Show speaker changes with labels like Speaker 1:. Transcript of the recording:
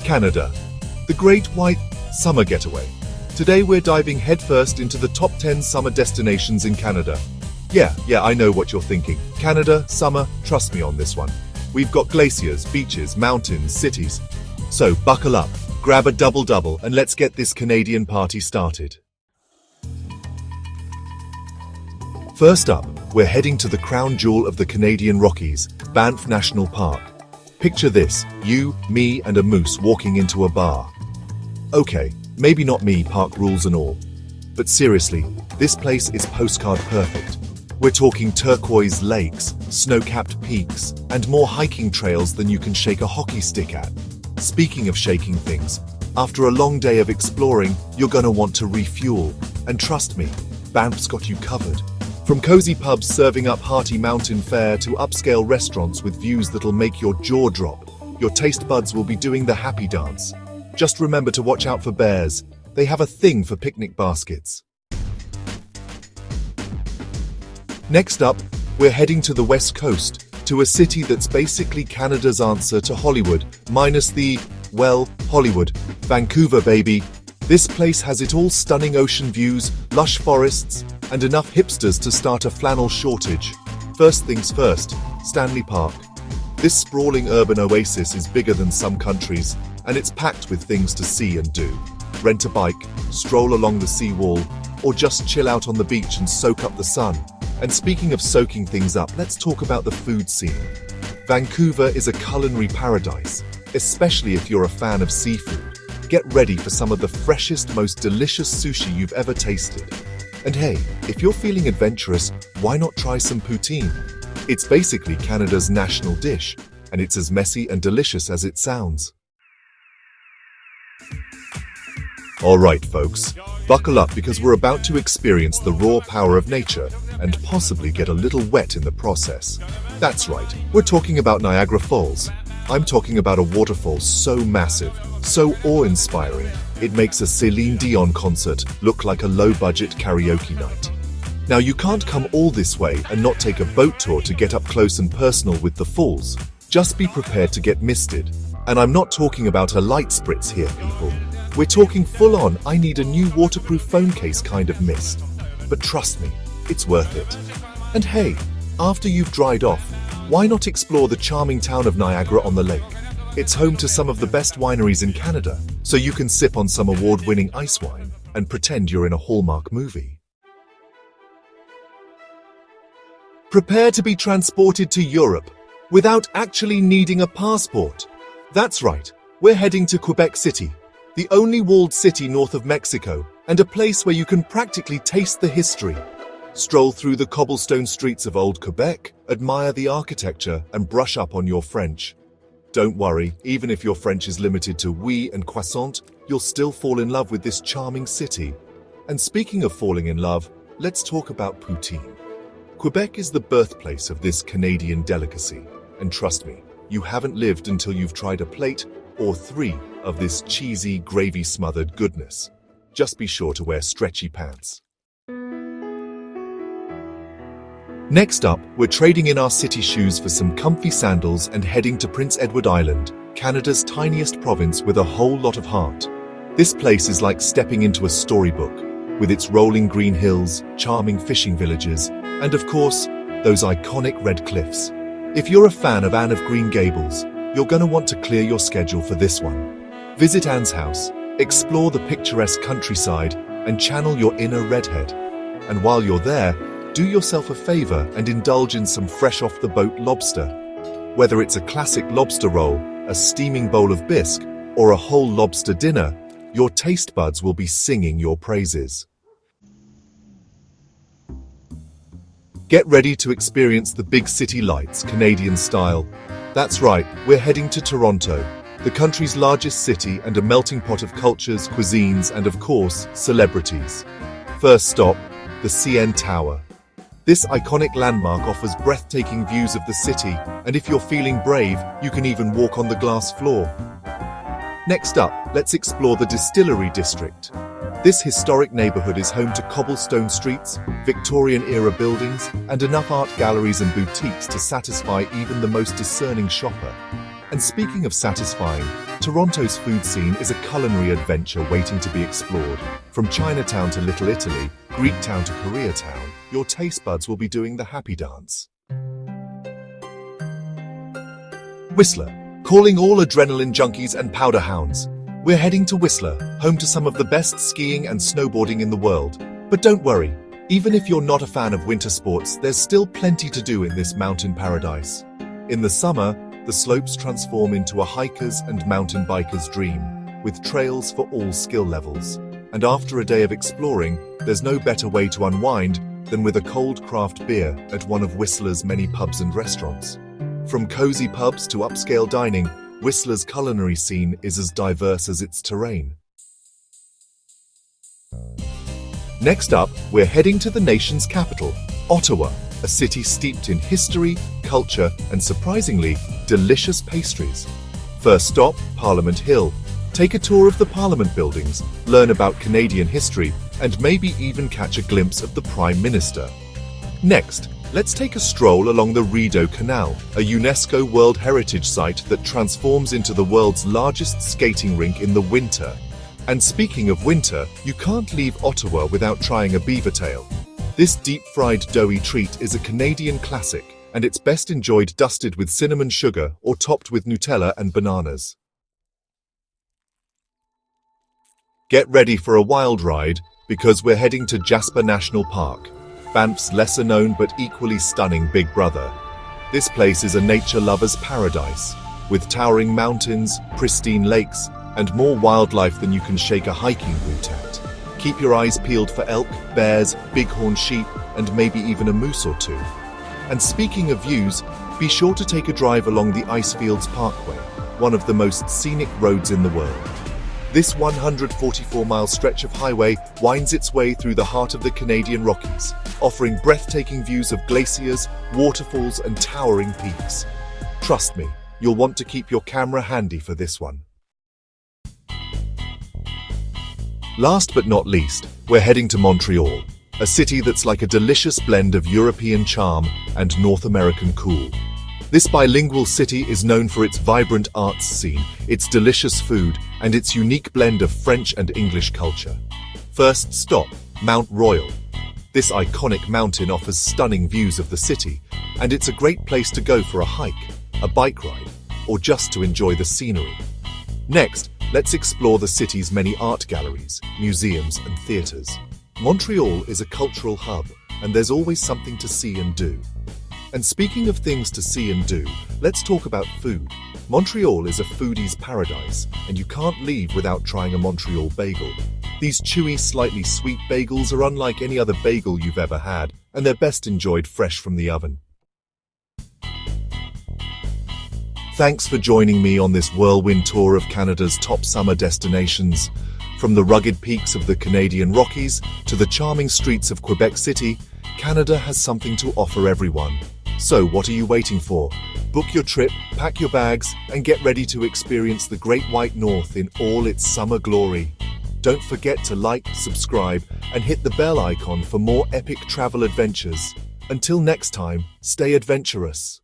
Speaker 1: Canada, the Great White Summer Getaway. Today we're diving headfirst into the top 10 summer destinations in Canada. Yeah, I know what you're thinking. Canada, summer, trust me on this one. We've got glaciers, beaches, mountains, cities. So buckle up, grab a double-double, and let's get this Canadian party started. First up, we're heading to the crown jewel of the Canadian Rockies, Banff National Park. Picture this, you, me, and a moose walking into a bar. Okay, maybe not me, park rules and all. But seriously, this place is postcard perfect. We're talking turquoise lakes, snow-capped peaks, and more hiking trails than you can shake a hockey stick at. Speaking of shaking things, after a long day of exploring, you're gonna want to refuel. And trust me, Banff's got you covered. From cozy pubs serving up hearty mountain fare to upscale restaurants with views that'll make your jaw drop, your taste buds will be doing the happy dance. Just remember to watch out for bears. They have a thing for picnic baskets. Next up, we're heading to the West Coast, to a city that's basically Canada's answer to Hollywood, minus the, well, Hollywood. Vancouver, baby. This place has it all: stunning ocean views, lush forests, and enough hipsters to start a flannel shortage. First things first, Stanley Park. This sprawling urban oasis is bigger than some countries, and it's packed with things to see and do. Rent a bike, stroll along the seawall, or just chill out on the beach and soak up the sun. And speaking of soaking things up, let's talk about the food scene. Vancouver is a culinary paradise, especially if you're a fan of seafood. Get ready for some of the freshest, most delicious sushi you've ever tasted. And hey, if you're feeling adventurous, why not try some poutine? It's basically Canada's national dish, and it's as messy and delicious as it sounds. Alright folks, buckle up because we're about to experience the raw power of nature and possibly get a little wet in the process. That's right, we're talking about Niagara Falls. I'm talking about a waterfall so massive, so awe-inspiring, it makes a Celine Dion concert look like a low-budget karaoke night. Now you can't come all this way and not take a boat tour to get up close and personal with the falls. Just be prepared to get misted. And I'm not talking about a light spritz here, people. We're talking full-on, I need a new waterproof phone case kind of mist. But trust me, it's worth it. And hey, after you've dried off, why not explore the charming town of Niagara on the lake? It's home to some of the best wineries in Canada, so you can sip on some award-winning ice wine and pretend you're in a Hallmark movie. Prepare to be transported to Europe without actually needing a passport. That's right, we're heading to Quebec City, the only walled city north of Mexico, and a place where you can practically taste the history. Stroll through the cobblestone streets of old Quebec, admire the architecture, and brush up on your French. Don't worry, even if your French is limited to oui and croissant, you'll still fall in love with this charming city. And speaking of falling in love, let's talk about poutine. Quebec is the birthplace of this Canadian delicacy, and trust me, you haven't lived until you've tried a plate or three of this cheesy, gravy-smothered goodness. Just be sure to wear stretchy pants. Next up, we're trading in our city shoes for some comfy sandals and heading to Prince Edward Island, Canada's tiniest province with a whole lot of heart. This place is like stepping into a storybook, with its rolling green hills, charming fishing villages, and of course, those iconic red cliffs. If you're a fan of Anne of Green Gables, you're gonna want to clear your schedule for this one. Visit Anne's house, explore the picturesque countryside, and channel your inner redhead. And while you're there, do yourself a favor and indulge in some fresh-off-the-boat lobster. Whether it's a classic lobster roll, a steaming bowl of bisque, or a whole lobster dinner, your taste buds will be singing your praises. Get ready to experience the big city lights, Canadian style. That's right, we're heading to Toronto, the country's largest city and a melting pot of cultures, cuisines, and of course, celebrities. First stop, the CN Tower. This iconic landmark offers breathtaking views of the city, and if you're feeling brave, you can even walk on the glass floor. Next up, let's explore the Distillery District. This historic neighborhood is home to cobblestone streets, Victorian-era buildings, and enough art galleries and boutiques to satisfy even the most discerning shopper. And speaking of satisfying, Toronto's food scene is a culinary adventure waiting to be explored. From Chinatown to Little Italy, Greek Town to Koreatown, your taste buds will be doing the happy dance. Whistler, calling all adrenaline junkies and powder hounds. We're heading to Whistler, home to some of the best skiing and snowboarding in the world. But don't worry, even if you're not a fan of winter sports, there's still plenty to do in this mountain paradise. In the summer, the slopes transform into a hiker's and mountain biker's dream, with trails for all skill levels. And after a day of exploring, there's no better way to unwind than with a cold craft beer at one of Whistler's many pubs and restaurants. From cozy pubs to upscale dining, Whistler's culinary scene is as diverse as its terrain. Next up, we're heading to the nation's capital, Ottawa, a city steeped in history, culture, and surprisingly, delicious pastries. First stop, Parliament Hill. Take a tour of the Parliament buildings, learn about Canadian history, and maybe even catch a glimpse of the Prime Minister. Next, let's take a stroll along the Rideau Canal, a UNESCO World Heritage Site that transforms into the world's largest skating rink in the winter. And speaking of winter, you can't leave Ottawa without trying a beaver tail. This deep-fried doughy treat is a Canadian classic, and it's best enjoyed dusted with cinnamon sugar or topped with Nutella and bananas. Get ready for a wild ride, because we're heading to Jasper National Park, Banff's lesser-known but equally stunning big brother. This place is a nature lover's paradise, with towering mountains, pristine lakes, and more wildlife than you can shake a hiking boot at. Keep your eyes peeled for elk, bears, bighorn sheep, and maybe even a moose or two. And speaking of views, be sure to take a drive along the Icefields Parkway, one of the most scenic roads in the world. This 144-mile stretch of highway winds its way through the heart of the Canadian Rockies, offering breathtaking views of glaciers, waterfalls, and towering peaks. Trust me, you'll want to keep your camera handy for this one. Last but not least, we're heading to Montreal, a city that's like a delicious blend of European charm and North American cool. This bilingual city is known for its vibrant arts scene, its delicious food, and its unique blend of French and English culture. First stop, Mount Royal. This iconic mountain offers stunning views of the city, and it's a great place to go for a hike, a bike ride, or just to enjoy the scenery. Next, let's explore the city's many art galleries, museums, and theatres. Montreal is a cultural hub, and there's always something to see and do. And speaking of things to see and do, let's talk about food. Montreal is a foodie's paradise, and you can't leave without trying a Montreal bagel. These chewy, slightly sweet bagels are unlike any other bagel you've ever had, and they're best enjoyed fresh from the oven. Thanks for joining me on this whirlwind tour of Canada's top summer destinations. From the rugged peaks of the Canadian Rockies to the charming streets of Quebec City, Canada has something to offer everyone. So what are you waiting for? Book your trip, pack your bags, and get ready to experience the Great White North in all its summer glory. Don't forget to like, subscribe, and hit the bell icon for more epic travel adventures. Until next time, stay adventurous.